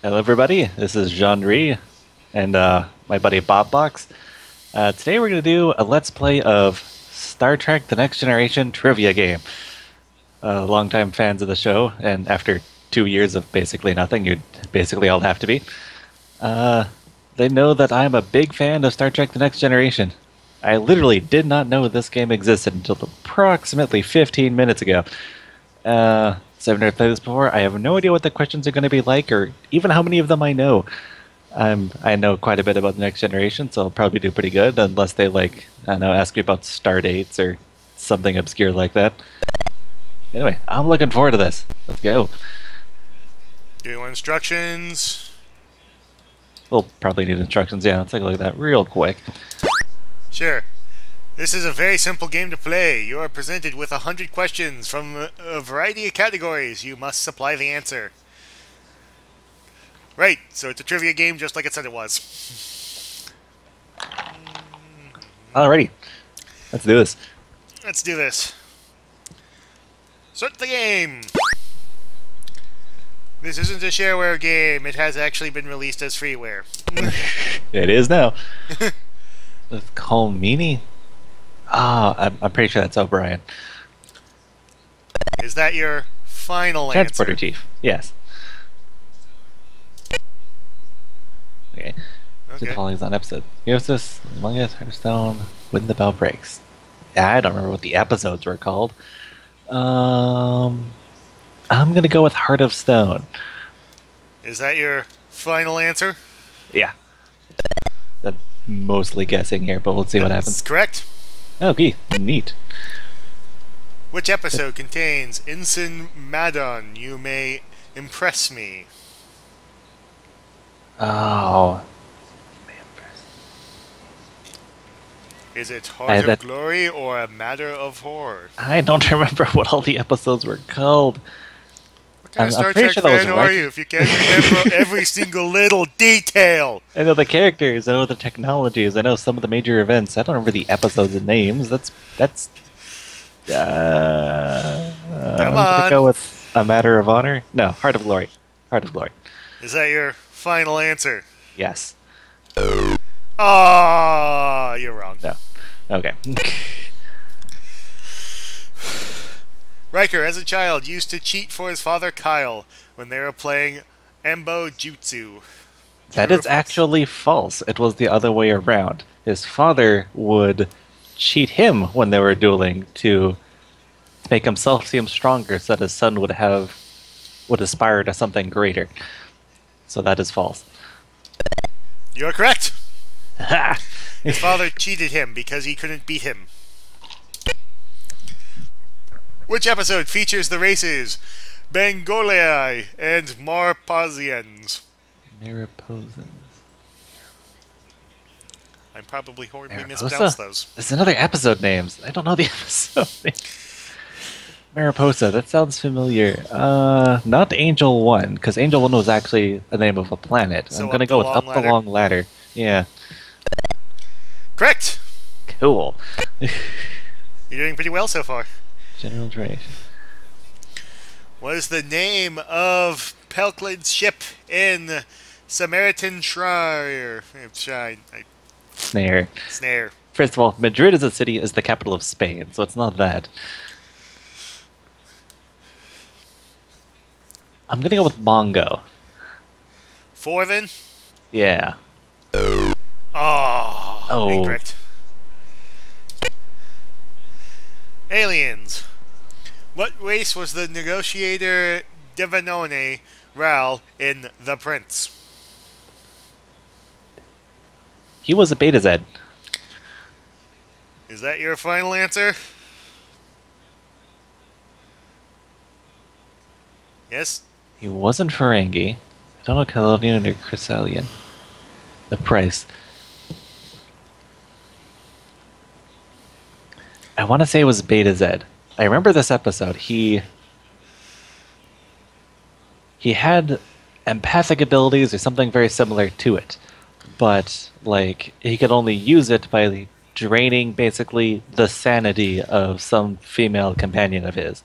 Hello, everybody. This is Jean-Rie and my buddy Bobbox. Today we're going to do a Let's Play of Star Trek The Next Generation trivia game. Longtime fans of the show, and after 2 years of basically nothing, you'd basically all have to be. They know that I'm a big fan of Star Trek The Next Generation. I literally did not know this game existed until approximately 15 minutes ago. So I've never played this before. I have no idea what the questions are going to be like, or even how many of them I know. I know quite a bit about the Next Generation, so I'll probably do pretty good, unless they I don't know, ask me about star dates or something obscure like that. Anyway, I'm looking forward to this. Let's go. Do you want instructions? We'll probably need instructions. Yeah, let's take a look at that real quick. Sure. This is a very simple game to play. You are presented with 100 questions from a variety of categories. You must supply the answer. Right, so it's a trivia game just like it said it was. Alrighty, let's do this. Let's do this. Start the game! This isn't a shareware game. It has actually been released as freeware. It is now. Let's call Meanie. I'm pretty sure that's O'Brien. Is that your final Transporter answer? Chief. Yes. Okay. Okay. Polly's on episode. Here's this longest Hearthstone when the bell breaks. Yeah, I don't remember what the episodes were called. I'm gonna go with Heart of Stone. Is that your final answer? Yeah. I'm mostly guessing here, but we'll see what happens. That's correct. Okay, neat. Which episode contains Ensign Madon? You may impress me. Oh. Is it Heart of Glory or A Matter of Horror? I don't remember what all the episodes were called. What kind of Star pretty Trek sure that was fan are you if you can't remember every single little detail? I know the characters, I know the technologies, I know some of the major events. I don't remember the episodes and names. Come I'm gonna go with A Matter of Honor. No, Heart of Glory. Heart of Glory. Is that your final answer? Yes. Ah, you're wrong. No. Okay. Riker, as a child, used to cheat for his father Kyle when they were playing Embo Jutsu. That is actually false. It was the other way around. His father would cheat him when they were dueling to make himself seem stronger so that his son would aspire to something greater. So that is false. You're correct. His father cheated him because he couldn't beat him. Which episode features the races Bengoliai and Marpazians? Mariposans. I'm probably horribly Mariposa? mispronounced those. There's another episode names. I don't know the episode names. Mariposa, that sounds familiar. Not Angel 1, because Angel 1 was actually the name of a planet. So I'm gonna go with Up ladder. the Long Ladder. Yeah. Correct! Cool. You're doing pretty well so far. General duration. What is the name of Pelklin's ship in Samaritan Shrine? Snare. Snare. First of all, Madrid as a city is the capital of Spain, so it's not that. I'm gonna go with Mongo. Four then? Yeah. Oh, incorrect. Aliens. What race was the negotiator Devanone Ral in The Prince? He was a Beta Z. Is that your final answer? Yes? He wasn't Ferengi. I don't know Caledonian or Chrysalian. The price. I want to say it was Beta Z. I remember this episode. He had empathic abilities or something very similar to it, but like he could only use it by draining basically the sanity of some female companion of his.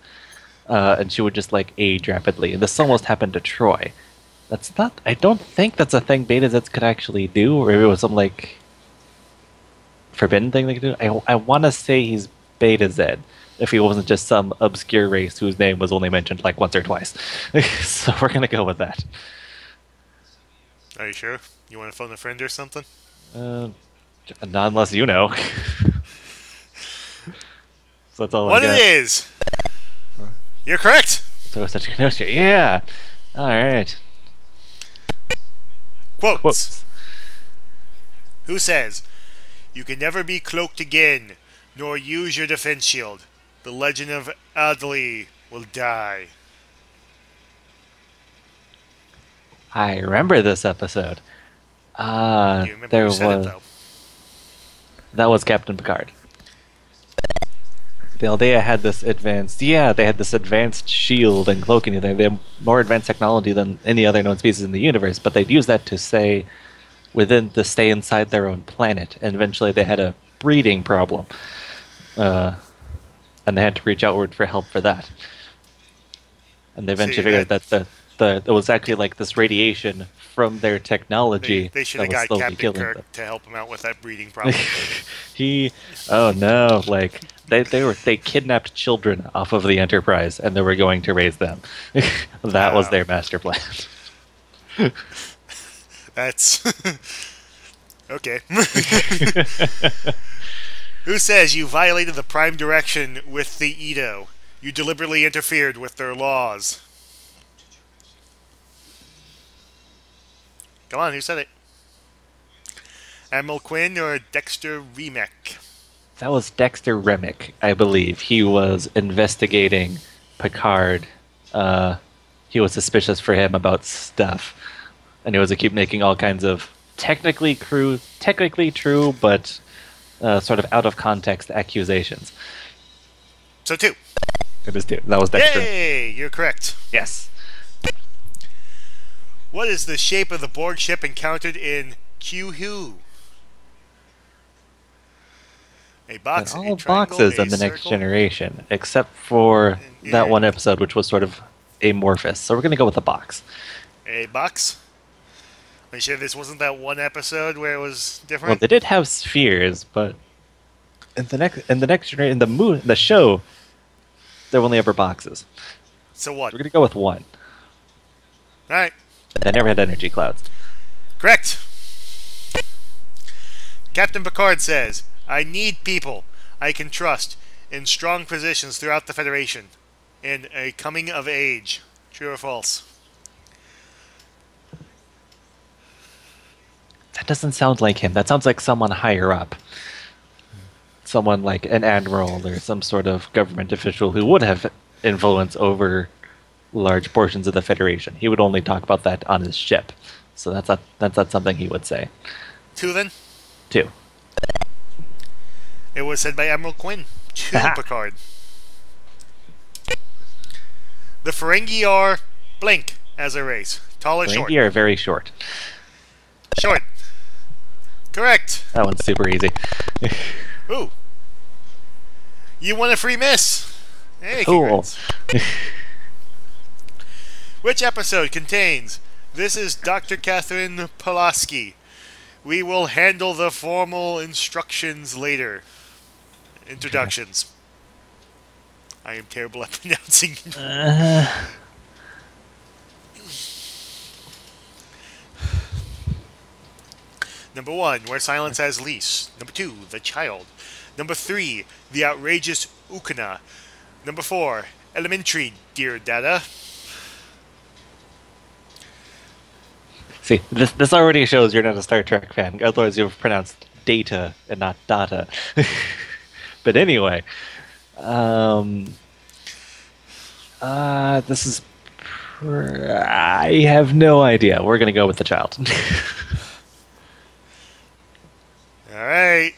And she would just like age rapidly. And this almost happened to Troy. That's not. I don't think that's a thing Beta Zeds could actually do, or if it was some like forbidden thing they could do. I want to say he's Beta Zed, if he wasn't just some obscure race whose name was only mentioned like once or twice. So we're gonna go with that. Are you sure? You want to phone a friend or something? Uh, Not unless you know. So that's all I What it got. is? You're correct. So such a notion. Yeah. All right. Quotes. Whoops. Who says, "You can never be cloaked again, nor use your defense shield. The legend of Adley will die." I remember this episode. You remember There who said it, was though? that was Captain Picard. The Aldea had this advanced, yeah, they had this advanced shield and cloaking. They had more advanced technology than any other known species in the universe, but they'd use that to stay inside their own planet. And eventually, they had a breeding problem, uh, and they had to reach outward for help for that. And they eventually See, figured that it was actually like this radiation from their technology they should that have was got slowly Captain killing Kirk them. to help him out with that breeding problem. He, oh no, like they kidnapped children off of the Enterprise and they were going to raise them. That was Wow. their master plan. That's okay. Who says you violated the Prime Direction with the Edo? You deliberately interfered with their laws. Come on, who said it? Admiral Quinn or Dexter Remek? That was Dexter Remick, I believe. He was investigating Picard. He was suspicious for him about stuff, and he was keep making all kinds of technically true, but sort of out of context accusations. So two. It is two. That was Dexter. Yay! You're correct. Yes. What is the shape of the Borg ship encountered in Q-Hu? A box, And a all triangle, boxes a in the next circle? generation, except for that Yeah. one episode, which was sort of amorphous. So we're gonna go with the box. A box? Are you sure this wasn't that one episode where it was Well, different? they did have spheres, but in the next generation, the show, there were only ever boxes. So what? We're gonna go with one. Alright. They never had energy clouds. Correct. Captain Picard says, "I need people I can trust in strong positions throughout the Federation. In a coming of age." True or false? That doesn't sound like him. That sounds like someone higher up. Someone like an admiral or some sort of government official who would have influence over large portions of the Federation. He would only talk about that on his ship. So that's not something he would say. Two then? Two. It was said by Admiral Quinn to Aha. Picard. The Ferengi are blank as a race. Tall or short? Ferengi are very short. Short. Correct. That one's super easy. Ooh. You won a free miss. Hey, Cool. congrats. Which episode contains "This is Dr. Catherine Pulaski. We will handle the formal instructions later." Introductions. I am terrible at pronouncing. Number 1, Where Silence Has Lease. Number 2, The Child. Number 3, The Outrageous Ukana. Number 4, Elementary, Dear Dada. See, this already shows you're not a Star Trek fan. Otherwise, you've pronounced data and not data. But anyway, this is. I have no idea. We're gonna go with the child. Alright.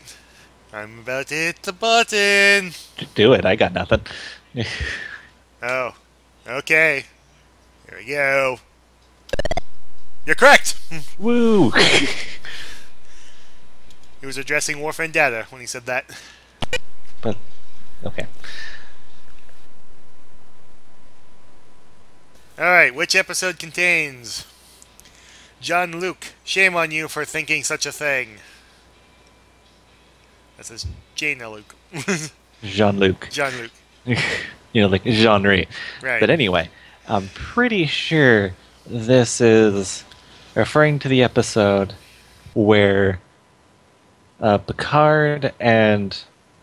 I'm about to hit the button. Do it. I got nothing. Oh. Okay. Here we go. You're correct! Woo! He was addressing Warfare and Data when he said that. But okay. Alright, which episode contains Jean-Luc, shame on you for thinking such a thing. That says Jane-Luc. Jean-Luc. Jean-Luc. Like genre. Right. But anyway, I'm pretty sure this is referring to the episode where Picard and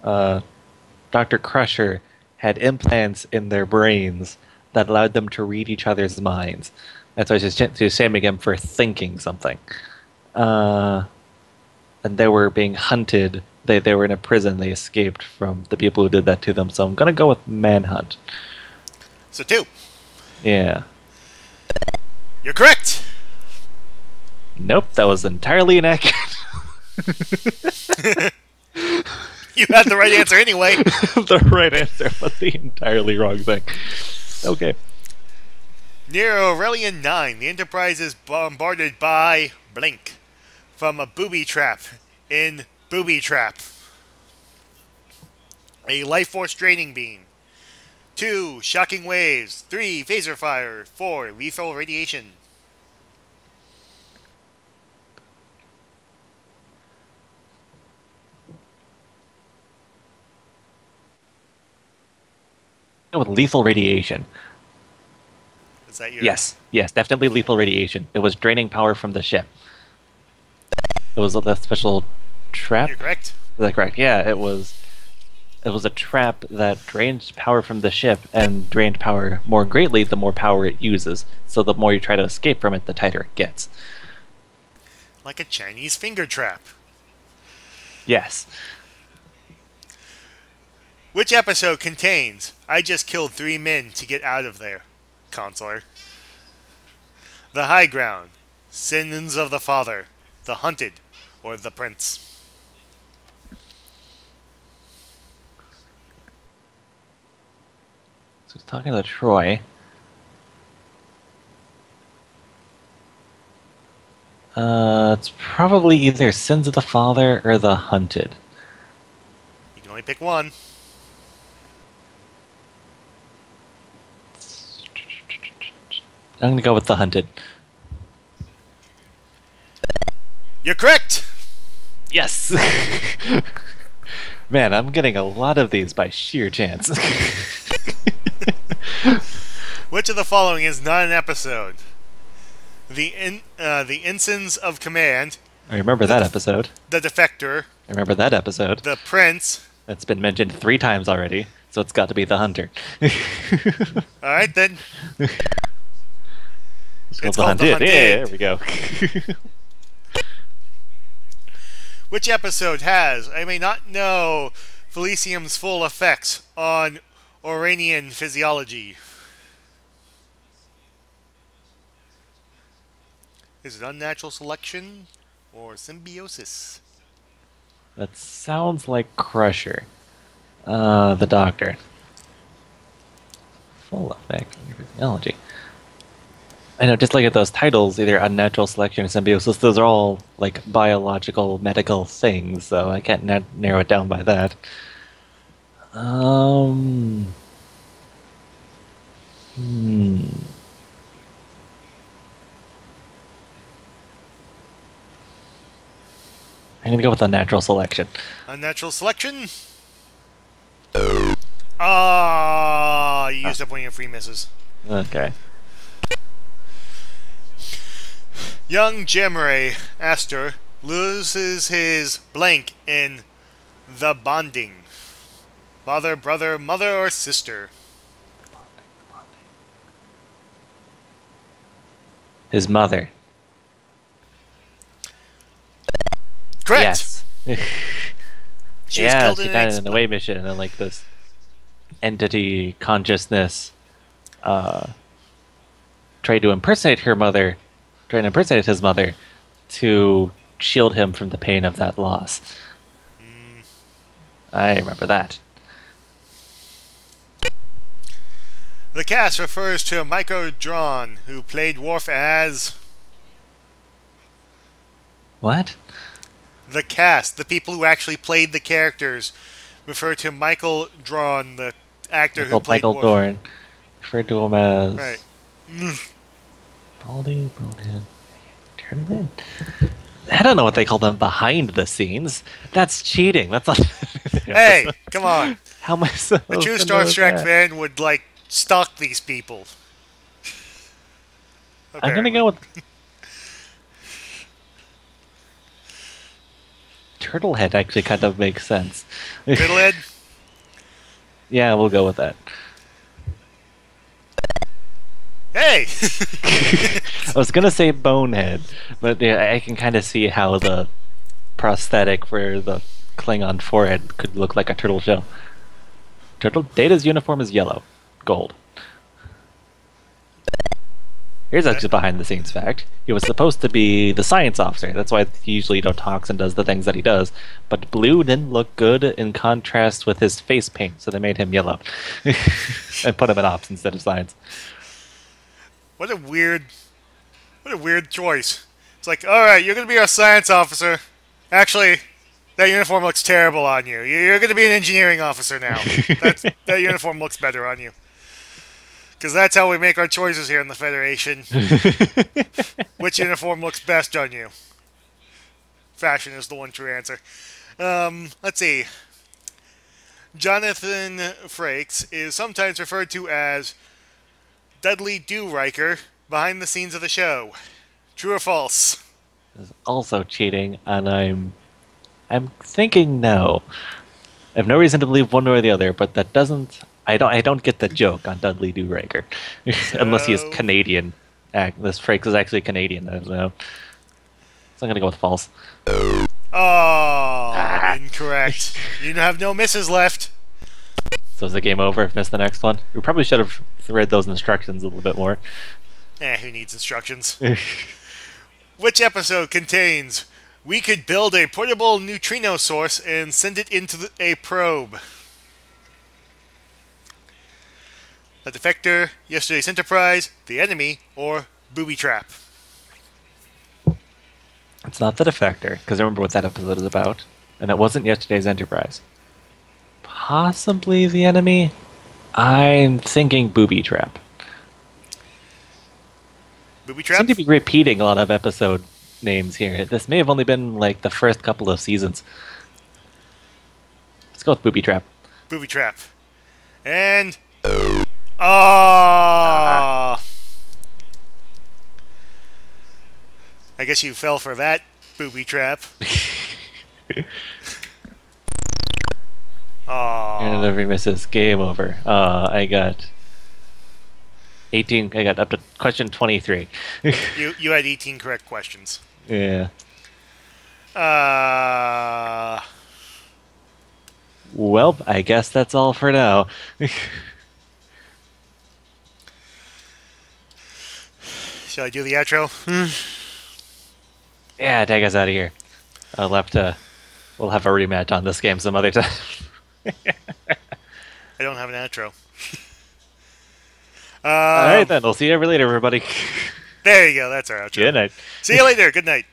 Dr. Crusher had implants in their brains that allowed them to read each other's minds. That's why she's shaming him for thinking something. And they were being hunted. They were in a prison. They escaped from the people who did that to them. So I'm going to go with Manhunt. So 2. Yeah. You're correct. Nope, that was entirely inaccurate. You had the right answer anyway. The right answer, but the entirely wrong thing. Okay. Near Aurelian 9, the Enterprise is bombarded by Blink from a booby trap in Booby Trap. A life force draining beam. 2. Shocking waves. 3. Phaser fire. 4. Lethal radiation. With lethal radiation. Is that your... Yes, definitely lethal radiation. It was draining power from the ship. It was a special trap. You're correct. Is that correct? Yeah, it was. It was a trap that drained power from the ship and drained power more greatly the more power it uses. So the more you try to escape from it, the tighter it gets. Like a Chinese finger trap. Yes. Which episode contains I just killed 3 men to get out of there, Consular? The High Ground, Sins of the Father, The Hunted, or The Prince? So he's talking to Troy. It's probably either Sins of the Father or The Hunted. You can only pick one. I'm gonna go with The Hunted. You're correct! Yes! Man, I'm getting a lot of these by sheer chance. Which of the following is not an episode? The Ensigns of Command. I remember that episode. The Defector. I remember that episode. The Prince. That's been mentioned 3 times already, so it's got to be The Hunter. Alright then. It's called The Hunted. Yeah, there we go. Which episode has, I may not know, Felicium's full effects on Oranian physiology? Is it unnatural selection or symbiosis? That sounds like Crusher. The Doctor. Full effect on your physiology. I know, just look at those titles, either unnatural selection or symbiosis, those are all, like, biological, medical things, so I can't narrow it down by that. Hmm. I'm gonna go with unnatural selection. Unnatural selection? Ah, you used up one of your free misses. Okay. Young Jemray Astor loses his blank in The Bonding. Father, brother, mother, or sister? His mother. Correct! Yes. She was Yeah, killed she in an died in an away mission, and like this entity consciousness tried to impersonate her mother, tried to impersonate his mother to shield him from the pain of that loss. I remember that. The cast refers to Michael Drawn, who played Worf as... What? The cast, the people who actually played the characters, refer to Michael Drawn, the actor who played Michael Worf. Dorn. Referred to him as... Right. Baldy, Broden. Turtle head? I don't know what they call them behind the scenes. That's cheating. That's not. Hey, come on. How am I supposed A true to Star know Trek that? fan would, like, stalk these people. I'm gonna Apparently. go with turtle head. Actually, kind of makes sense. Fiddlehead? Yeah, we'll go with that. Hey! I was gonna say bonehead, but yeah, I can kind of see how the prosthetic for the Klingon forehead could look like a turtle shell. Turtle Data's uniform is yellow, gold. Here's actually behind the scenes fact. He was supposed to be the science officer. That's why he usually talks and does the things that he does. But blue didn't look good in contrast with his face paint, so they made him yellow. And put him in ops instead of science. What a weird choice. It's like, alright, you're gonna be our science officer. Actually, that uniform looks terrible on you. You're gonna be an engineering officer now. That uniform looks better on you. Because that's how we make our choices here in the Federation. Which uniform looks best on you? Fashion is the one true answer. Let's see. Jonathan Frakes is sometimes referred to as Dudley Do Riker behind the scenes of the show. True or false? Is also cheating, and I'm thinking no. I have no reason to believe one or the other, but that doesn't. I don't get the joke on Dudley Do Riker, unless he is Canadian. This Frakes is actually Canadian. I don't know. So I'm gonna go with false. Oh, incorrect. You have no misses left. So is the game over if I missed the next one? We probably should have read those instructions a little bit more. Who needs instructions? Which episode contains we could build a portable neutrino source and send it into a probe? The Defector, Yesterday's Enterprise, The Enemy, or Booby Trap? It's not the Defector, because I remember what that episode is about. And it wasn't Yesterday's Enterprise. Possibly The Enemy? I'm thinking Booby Trap. Booby I Trap? seem to be repeating a lot of episode names here. This may have only been like the first couple of seasons. Let's go with Booby Trap. Booby Trap. And... Oh! I guess you fell for that, Booby Trap. Oh. And every misses. Game over. I got 18. I got up to question 23. You had 18 correct questions. Yeah. Well, I guess that's all for now. Shall I do the outro? Yeah, take us out of here. I'll have to. We'll have a rematch on this game some other time. I don't have an outro. All right, then. We'll see you later, everybody. There you go. That's our outro. Good night. See you later. Good night.